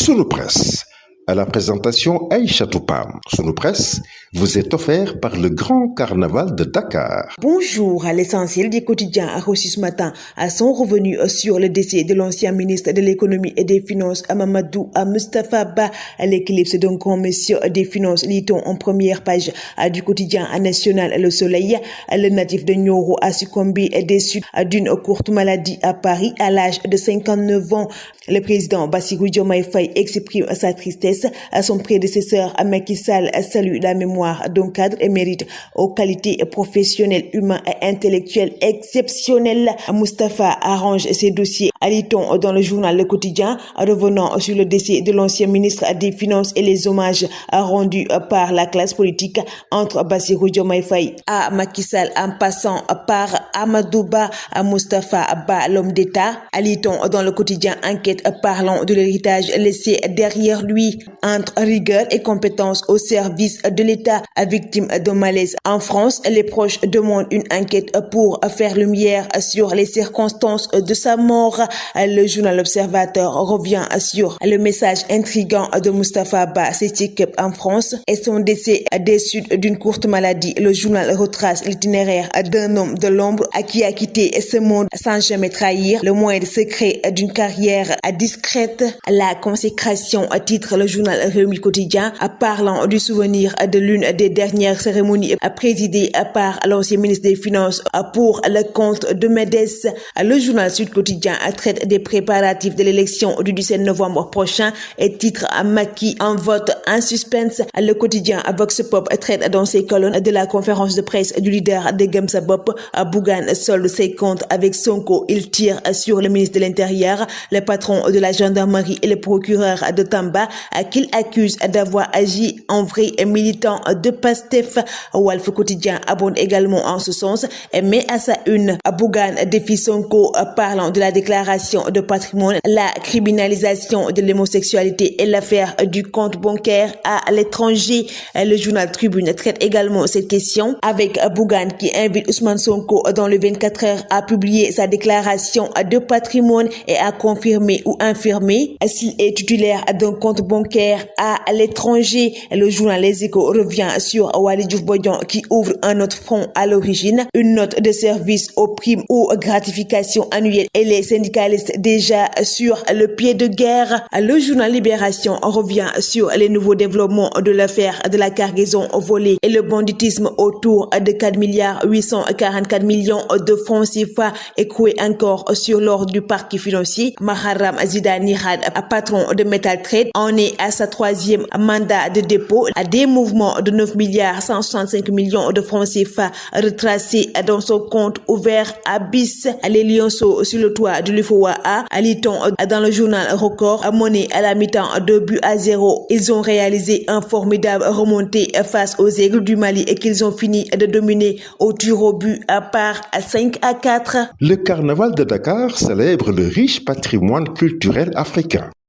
Sunu Presse. À la présentation Aïcha Toupam. Sunu Presse vous est offert par le Grand Carnaval de Dakar. Bonjour. À l'essentiel des quotidiens a reçu ce matin à son revenu sur le décès de l'ancien ministre de l'économie et des finances Mamadou Moustapha Ba. L'éclipse d'un grand monsieur des finances, lit-on en première page du quotidien national Le Soleil. Le natif de Nioro a succombé déçu d'une courte maladie à Paris à l'âge de 59 ans. Le président Bassirou Diomaye Faye exprime sa tristesse. Son prédécesseur Macky Sall salue la mémoire d'un cadre émérite aux qualités professionnelles, humaines et intellectuelles exceptionnelles. Moustapha arrange ses dossiers, lit-on dans le journal Le Quotidien, revenant sur le décès de l'ancien ministre des Finances et les hommages rendus par la classe politique entre Bassirou Diomaye Faye à Macky Sall en passant par Amadou Ba à Moustapha Ba, l'homme d'État. Lit-on dans le quotidien Enquête parlant de l'héritage laissé derrière lui. Entre rigueur et compétence au service de l'État, victime de malaise en France, les proches demandent une enquête pour faire lumière sur les circonstances de sa mort. Le journal L'Observateur revient sur le message intrigant de Moustapha Ba, s'étique en France et son décès déçu d'une courte maladie. Le journal retrace l'itinéraire d'un homme de l'ombre qui a quitté ce monde sans jamais trahir le moindre secret d'une carrière discrète. La consécration, titre le journal Réumi Quotidien, parlant du souvenir de l'une des dernières cérémonies présidées par l'ancien ministre des Finances pour le compte de MEDES. Le journal Sud Quotidien traite des préparatifs de l'élection du 17 novembre prochain et titre Macky en vote en suspense. Le quotidien Vox Pop traite dans ses colonnes de la conférence de presse du leader de Gëm Sa Bopp. Bougane solde ses comptes avec Sonko. Il tire sur le ministre de l'Intérieur, le patron de la gendarmerie et le procureur de Tamba qu'il accuse d'avoir agi en vrai militant de Pastef. Walf Quotidien abonde également en ce sens, mais à sa une, Bougane défie Sonko parlant de la déclaration de patrimoine, la criminalisation de l'homosexualité et l'affaire du compte bancaire à l'étranger. Le journal Tribune traite également cette question avec Bougane qui invite Ousmane Sonko dans le 24 heures à publier sa déclaration de patrimoine et à confirmer ou infirmer s'il est titulaire d'un compte bancaire à l'étranger. Le journal Les Échos revient sur Waly Diouf Bodian qui ouvre un autre front à l'origine, une note de service aux primes ou gratifications annuelles et les syndicalistes déjà sur le pied de guerre. Le journal Libération revient sur les nouveaux développements de l'affaire de la cargaison volée et le banditisme autour de 4,844 milliards de francs CFA écroués encore sur l'ordre du parquet financier. Maharam Zidane Had, patron de Metal Trade, en est à sa troisième mandat de dépôt. Des mouvements de 9,165 milliards de francs CFA retracés dans son compte ouvert à BIS. Les lionceaux sur le toit de l'UFOA, lit-on dans le journal Record, mené à la mi-temps 2-0. Ils ont réalisé un formidable remontée face aux Aigles du Mali et qu'ils ont fini de dominer au tir au but par 5-4. Le Carnaval de Dakar célèbre le riche patrimoine culturel africain.